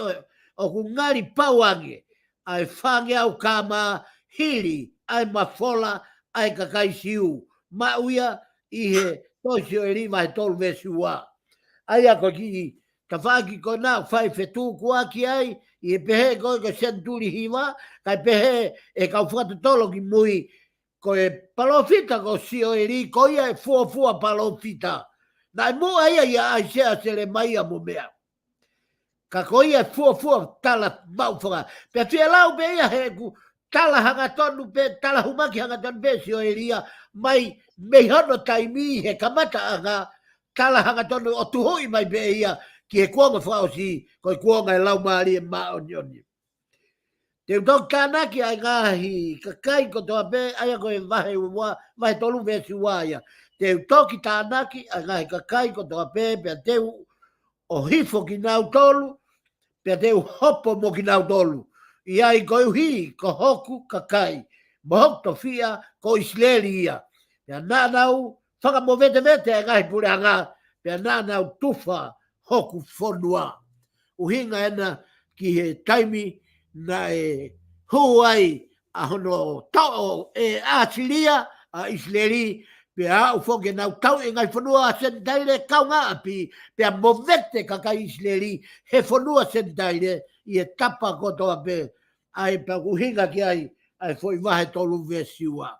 o ku ngari pauange, ai whange au kama hiri, ai mafola, ai kakaisiu, ma uia i he toisio e rima he tolu vesua. Ai ako ki ka whaki ko nā whai whetū kua ki ai, i e pehe koe ko senturi hiwa, kai pehe e kau whakatotolo ki mui, ko e palofita ko sio e ri, ko ia e fua palofita. Na e mua ia ai sea sere mai a mo mea. Ka ko ia e fua tala maufanga. Pea fia lau pe ia he ku tala hangatonu pe, tala humaki hangatonu pe sio e ria, mai mei hono taimi he kamata anga, tala hangatonu o tuhoi mai pe ia, ki e kuanga whaosi, ko e kuanga e lau maari e maa onioni. Te utok tānaki ai ngahi, kakai ko toa pe, aia ko e vahe tolu vesi waia. Te utoki tānaki ai ngahi kakai ko toa pe, pea teu o hifo ki nau tolu, pea teu hopo mo ki nau tolu. Iai ko uhi, ko hoku kakai, mo hoku to fia, ko isleri ia. Pea nānau, whaka mo vete ai ngahi pure anga, pea nānau tufa, hoku whonua. Uhinga ena ki he taimi na e huai a hono tau e atilia a isleri pe a ufoke na tau e ngai whonua a sentaire kaunga api pe a movete kaka isleri he whonua sentaire i e tapa kotoa pe ai pa uhinga ki ai foi vahe tolu vesiua.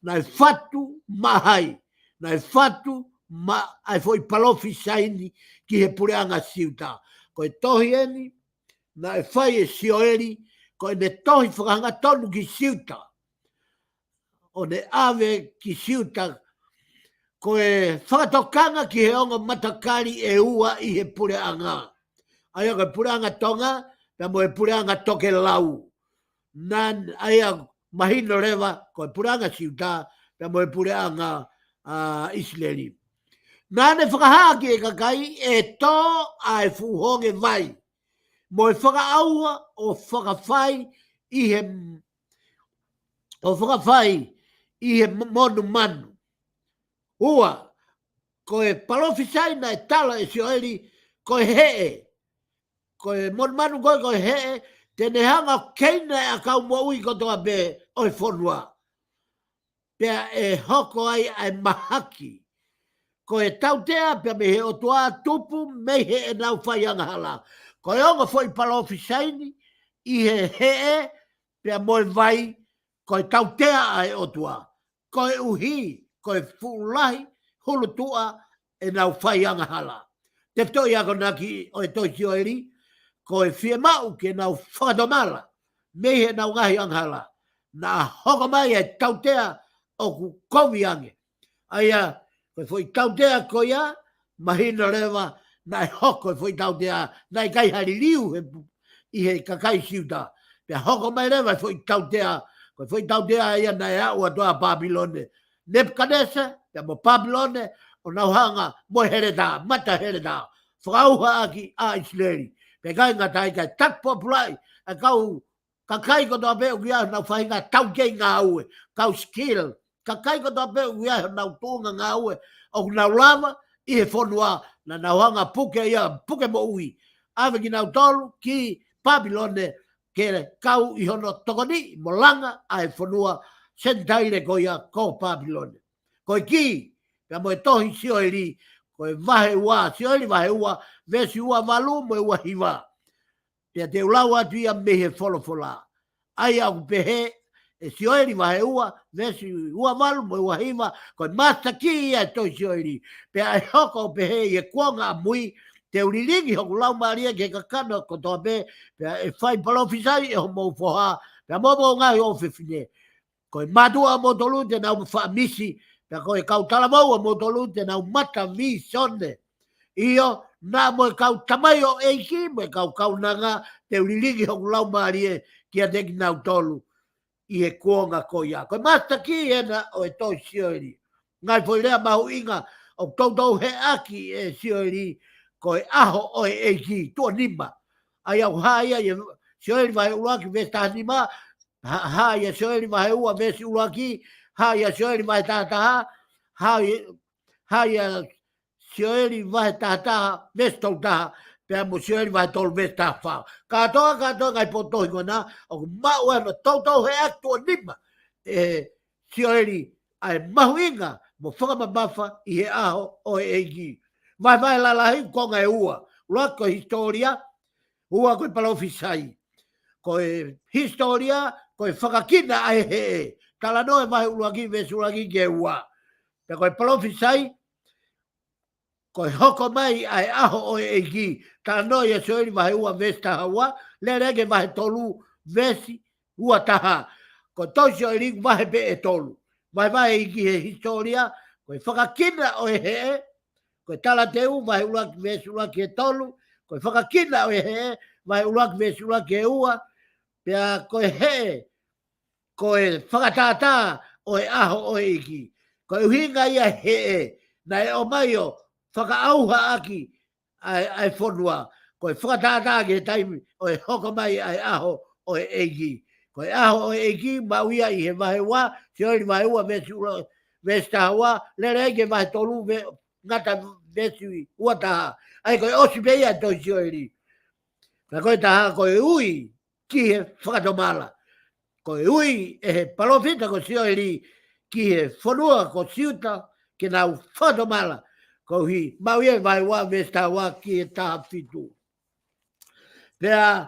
Na e fatu mahai, na e fatu ai foi palofi saini ki he pureanga siuta. Ko e tohi eni, na e whai e sioeri, ko e ne tohi whakanga tonu ki siuta. O ne ave ki siuta, ko e whakatokanga ki he onga matakari e ua i he pureanga. Aia ko e pureanga tonga, pia mo e pureanga toke lau. Nan aia mahino rewa, ko e pureanga siuta, pia mo e pureanga isleri. Nane whakahaki e kakai e tō ai fuhonge vai. Mo e whakaaua o whakawhai i he monu manu. Ua, ko e palofisai na e tala e sioeri, ko e hee. Ko e monu manu ko e hee, tene hanga keina e a kau mo ui kotoa be o e whonua. Pea e hoko ai mahaki. Ko e tautea pia me he o toa tupu me he e nau whaianga hala. Ko e onga foi palofi saini i he hee pia moe vai ko e tautea ai o toa. Ko e uhi, ko e fulahi hulu tua e nau whaianga hala. Te pto i ako naki o e toisi o eri, ko e fie mau ke nau whakadomala me he nau ngahi anghala. Na hoko mai e tautea o ku kovi ange. Aia, ko foi tautea ko ia, mahina rewa, na e hoko foi tautea, na i kai hari liu i he kakai siuta. Pea hoko mai rewa foi tautea, ko foi tautea ia na e au atoa Babilone. Nebukadnesa, pea mo Babilone, o nau hanga mo hereta, mata hereta, whakauha aki a Isleri. Pea kai ngatai kai tak populai, a kau kakai ko toa peo kia nau whahinga tau kei ngā ue, kau skill, kakai ko toa peo kia nau tūnga ngā ue, o nau lava i he whonua na nau hanga puke ia, puke mo ui. Awe ki nau tolu ki Babilone ke kau i hono tokoni mo langa a he whonua sentaire ko ia ko Babilone. Ko i ki, pia mo e tohi sio e li, ko e vahe ua, sio e li vahe ua, vesi ua valu mo e ua hiwa. Pia te ulau atu ia me he wholofola. Ai au pehe, e sioeri wahe ua, vesi ua malu mo ua hiva, ko e masta ki ia e toi sioeri. Pea e hoko pehe i e kuanga a mui, te urilingi hoku lau maria ke kakana ko toa pe e whai palofisai e ho mou foha pe mo ngai o fefine ko madua mo tolu te nau fa misi pe ko e kautala mo tolu te nau mata vi sonde io na mo kau tamai o eiki mo kau nanga te urilingi hoku lau maria kia te ki nau tolu i e kuonga ko ia ko masta ki ena o e toi siori ngai foi lea mahu inga o tautou he aki e siori ko e aho o e eiki tua nima ai au haia e siori vai uaki vesta nima haia siori vai ua vesti uaki haia siori vai tataha haia siori vai tataha vesto taha pe mo siori vai tol vesta fa katoa ngai poto ngona o mau e tautou he aki tua nima e siori ai mahuinga mo whakamabafa i he aho o e eiki. Vai lalahi ko ngai ua. Ua ko historia, ua ko palofisai. Ko e historia, ko e whakakina ai he e. Tala noe vai uruaki vesu uruaki ke ua. Pe ko e palofisai, ko e hoko mai ai aho o e eiki. Tala noe e soeri vai ua vesta hawa, le rege vai tolu vesi ua taha. Ko tosi o ering vai pe e tolu. Vai eiki he historia, ko e whakakina o e he, ko e tala te u, vai uruaki vesu uruaki e tolu, ko e whakakina o e he, vai uruaki vesu uruaki e ua, pea ko e he, ko e whakatata o e aho o e iki. Ko e uhinga ia he e, na e o mai o whakaauha aki ai whonua, ko e whakatata ki he taimi o e hoko mai ai aho o e iki. Ko e aho o e iki, mauia i he vahe wa, se oi vahe ua vesta hawa, lere eke vahe tolu ngata vesi ua taha. Ai ko e osi peia toi si oi. Na ko e taha ko e ui ki he whakatomala. Ko e ui e he palofita ko si oi ki he whanua ko siuta ke nau whatomala. Ko hi mauia vahe wa vesta hawa ki he taha fitu. Pea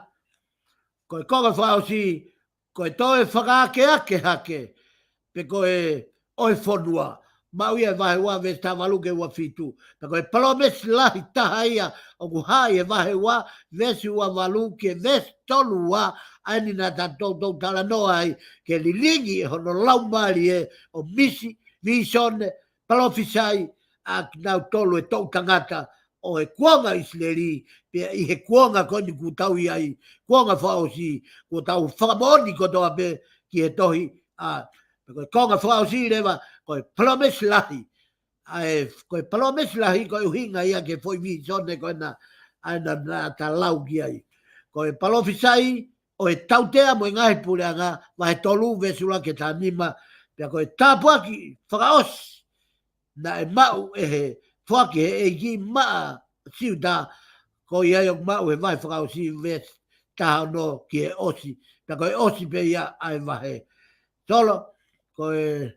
ko e konga whao si ko e toe whakaake hake, pe ko e oi whanua, mauia vahe wa vesta waluke wa fitu, pe ko e palomesi lahi taha ia, o ku hai e vahe wa, vesi wa waluke, vesi tolu wa, aini na tatou tala noa ai, ke lilingi e hono laumari e, o misi, visone, palofisai, a nau tolu e tau tangata, o e kuanga isleri, pe i he kuanga koni ku tau i ai, kuanga whao si, ku tau whakamoni ko toa pe ki he tohi, ko e kuanga whao si rewa, ko e promise lahi, ko e promise lahi, ko e uhinga ia ke foi vi sone ko ena, aina ta lau ki ai, ko e palofisai, o e tautea mo e ngai pureanga, ma he tolu vesula ke ta nima, pe ko e tapuaki, whakaos, na e mau e he, whake e ki maa siuta ko ia yok mau e vai whakao si ves taha no ki e osi. Pea ko e osi pe ia ai vahe. Solo ko e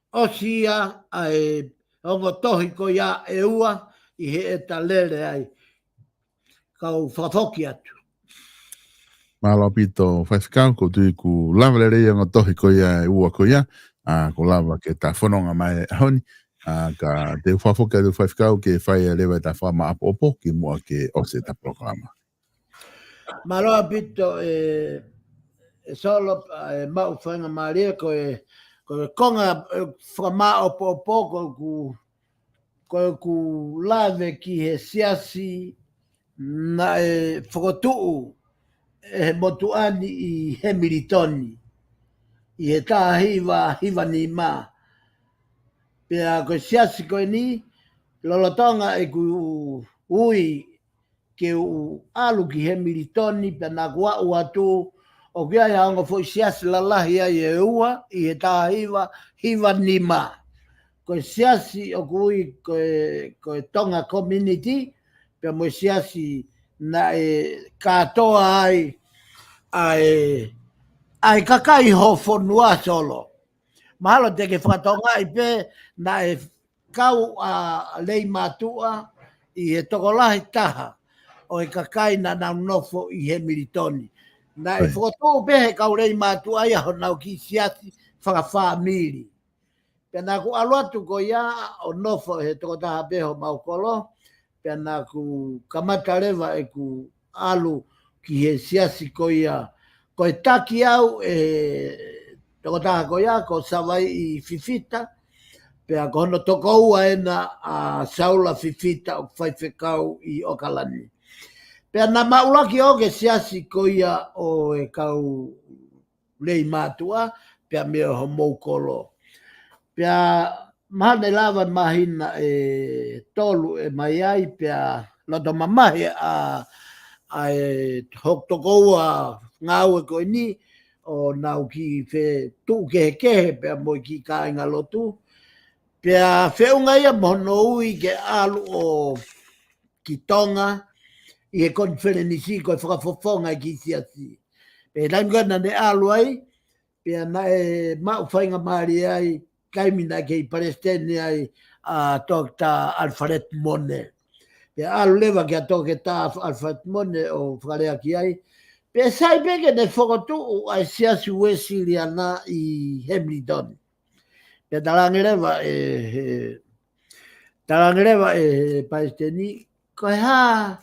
osi ia ai ongo tohi ko ia e ua i he e ta lere ai. Kau whakafoki atu. Malo pito whaifikau ko tui ku lava le rei ongo tohi ko ia e ua ko ia. Ko lava ke ta whanonga mai honi. Ka te whafoka te whaifikau ke whai e lewa ta whama apo ki mua ke ose ta programa. Maloa pito e solo mau whainga maria ko e konga whama opo ko ku lave ki he siasi na e whakotuu e motuani i he militoni i he tā hiva ni mā. Pea ko siasi ko ni lolotonga e ku ui ke u alu ki he militoni pe na kua atu o kia ia onga fo siasi lalahi ai e ua i he tā hiva ni mā. Ko siasi o kui ko tonga community pe mo siasi na e katoa ai kakai ho fonua solo. Mahalo te ke whakatonga i pe na e kau a lei matua i he tokolahi taha o e kakai na nau nofo i he militoni. Na e whakatonga pe he kau lei matua i aho nau ki siasi whakawha miri. Pena ku aluatu ko ia o nofo he tokotaha peho maukolo, pia nā ku kamata rewa e ku alu ki he siasi ko ia. Ko e taki au toko taha ko ia, ko sawai i fifita, pia ko hono toko ua ena a saula fifita o whaiwhekau i Okalani. Pia nā maulaki o ke siasi ko ia o e kau lei mātua, pia mea ho moukolo. Pia mahane lava mahina e tolu e mai ai, pia loto mamahi a hok toko ua ngau e koe ni, o nau ki whe tu kehe pia moi ki kāinga lotu. Pia whiunga ia mohono ui ke alu o ki Tonga, i e konferenisi koe whakafofonga i ki siasi. Pia taimgana ne alu ai, pia na e mau whainga maari ai, kaimina ke i Palestine ai a Dr. Alfred Mone. Pia alu lewa ke a toke ta Alfred Mone o whakarea ki ai. Pia sai peke ne whakotu ai siasi Wesley ana i Hamilton. Pia tarangerewa e Palestine, koe ha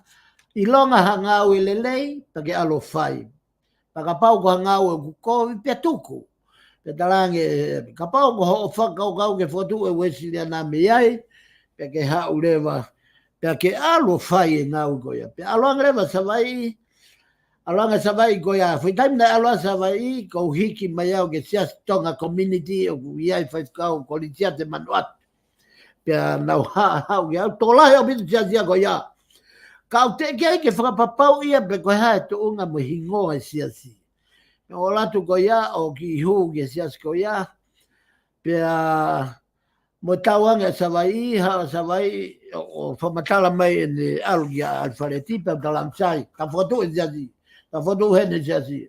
i longa hangau i lelei, pake alo whai. Pakapau ko hangau e kukovi, pia tuku. Pia tarange, kapau ko ho whakau kau ke whotu e Wesley ana me ai, pia ke hau lewa, pia ke alo whai e ngau koia. Pia aloanga lewa savai, aloanga savai koia. Fui taimina aloa savai, ko hiki mai au ke sias Tonga community, o ku iai whaifkau ko litia te manuat. Pia nau hau ke au, tolahi au bitu siasia koia. Kau te kei ke whakapapau ia, pe koe hae tu unga mo hingoa siasi. O latu koia, o ki hu ke sias koia, pia mo tauanga savai, haa savai, o whamatala mai ene alugia alfareti, pia talamsai, ka whotu e siasi, ka whotu hene siasi.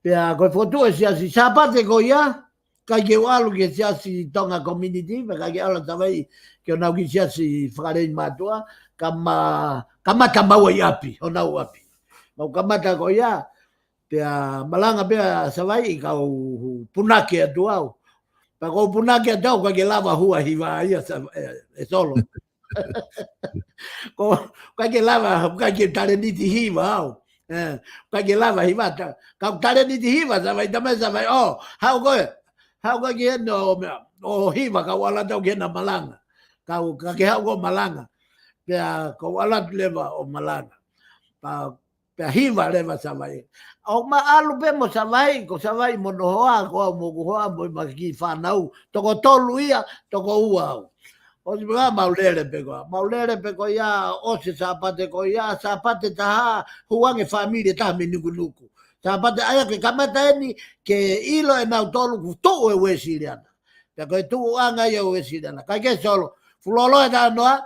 Pia koe whotu e siasi, sapate koia, kai ke alu ke siasi Tonga community, pia kai ke ala savai, ke o nau ki siasi whakarei matua, kamata maua i api, o nau api. Mau kamata koia, pia malanga pia savai, kau punake atu au. Pa ko punake atu, kai ke lava hua hiwa ia e solo. Kai ke lava, kai ke tare niti hiwa au. Kai ke lava hiwa, kau tare niti hiwa savai, tamai savai, oh, hau koe ki hene o hiwa, kau ala tau ki hena malanga. Kau ke hau ko malanga. Pia kau ala lewa o malanga. Pia hiwa lewa savai. O ma alu pe mo savai, ko savai mo nohoa, ko au mo kuhoa, mo maki whanau, toko tolu ia, toko ua au. O si mga maulere pe ko ia, o se sapate ko ia, sapate taha, huange familie taha me nuku. Sapate aya ke kamata eni, ke ilo e nau tolu, ku tuu e Wesiliana. Pia koe tuu anga ia Wesiliana. Kai ke solo, fulolo e taha noa,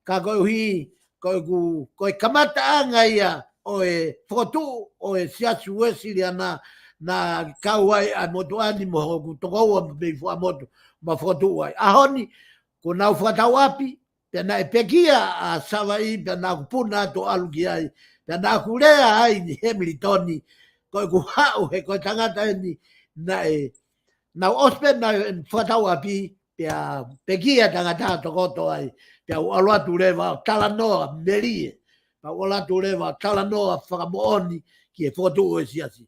ka koe hui, koe kamata anga ia, o e whotu, o e siasu Wesiliana, na kauai a motuani mo hoku, toko ua me fua motu, ma whotu ai. Ahoni, ko nau whatau api, pia na e pekia a savai, pia na kupuna ato alu ki ai, pia na kulea ai ni Hamiltoni, koe ku hau he koe tangata ni na ospe na whatau api, pia pekia tangata tokoto ai, pia ualuatu lewa talanoa merie, pia ualuatu lewa talanoa whakamooni ki e whotu e siasi.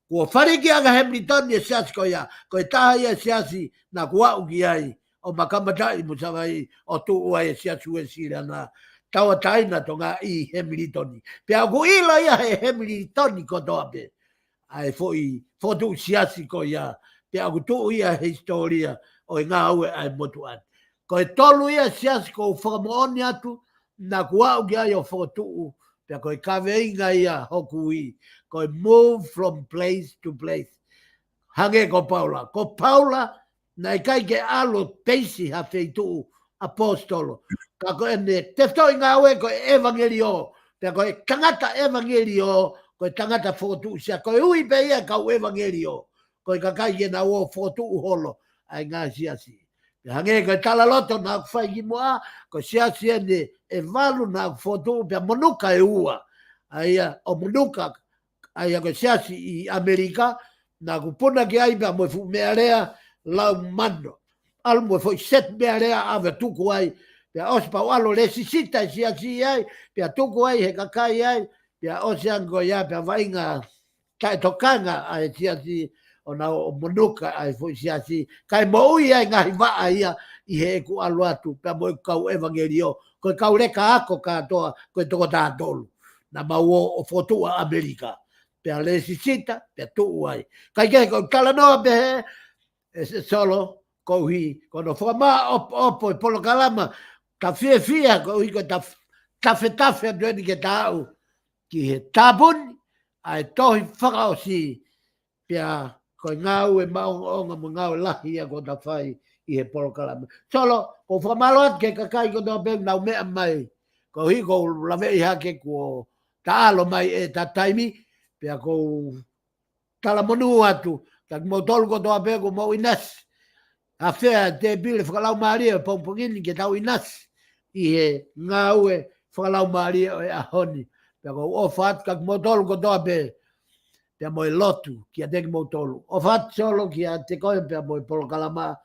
Kua whariki anga Hamiltoni e siasi koe taha ia siasi na kuau ki ai, o makamatai mo savai o tu ua e siasu e sirana taua taina tonga i Hamiltoni. Pia ku ila ia he Hamiltoni kotoa pe. Ai foi fotu siasi ko ia. Pia ku tu ia historia o ngā aue ai motuan. Ko e tolu ia siasi ko whakamooni atu na kuau ki ai o fotu. Pia ko e kaweinga ia hoku i. Ko e move from place to place. Hange ko Paula. Ko Paula na i kai ke alo peisi ha feitu apostolo. Ka ko ene teftoi ngā ue ko evangelio. Pia ko e tangata evangelio, ko e tangata fotu sia. Ko e ui pe ia kau evangelio. Ko e kakai ke na uo fotu holo ai ngā siasi. Pia hange ko e talaloto na kufai ki mua, ko siasi ene e valu na fotu, pia monuka e ua. Aia, o monuka, aia ko siasi i Amerika, na kupuna ki ai pia mo fu mea rea, lau mano. Alu mo foi set mea rea ave tuku ai, Pia os pa walo le sisita si ai, pia tuku ai he kakai ai, pia o se ango ia pia vainga kai tokanga ai si ona o monuka ai foi si kai mo ia ngai va ia I he ku alu atu pia mo kau evangelio ko kau reka ako katoa ko toko tātolu na mau o fotua Amerika pia le sisita pia tu ai kai ke ko kala no pe solo ko hi ko no forma opo polo kalama ka fia ko hi ko ta fetafe do ke tau ki he tabun ai tohi whakao si pia ko ngau e maonga mo ngau lahi a ko ta whai I he polo kalama. Solo, ko whakamaloat ke kakai ko tō pēng nau mea mai. Ko hi ko lawe I hake ko taalo mai e ta taimi pia ko talamonu atu. Ka mo tolu ko tō pēng ko mo inas. A whea te pile whakalau maaria pōmpongini ke tau inas. I he ngau e whakalau maaria e ahoni. Pia ko o whaat ka mo tolu ko tō pēng. Pia mo e lotu ki a teki mo tolu. O whaat solo ki a te koe pia mo e polo kalama.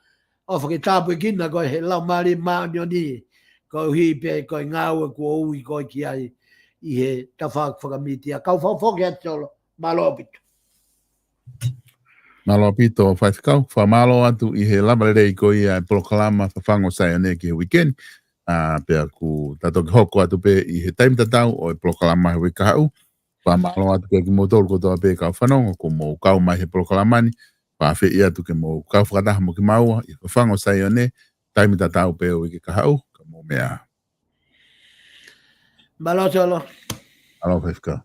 O whaki tāpui kina koe he lau maari maanio ni. Ko hi pe koe ngāua kua ui koe ki ai I he tawhak whakamitia. Kau whawhoki atu solo. Malo apitu. Malo apito o whaithikau. Whamalo atu I he lamarerei koe I polokalama whawhango sai ane ki he weekend. Pea ku tatoki hoko atu pe I he taimitatau o polokalama he wikahau. Whamalo atu ke ki motoro kotoa pe kau whanongo ko mo kau mai he polokalamani. Pawhi ia tu ke mo kau whakataha mo ki maua I whango sai one taimi tatau peo I ke kahau ka mo mea. Malo solo. Alo whaifika.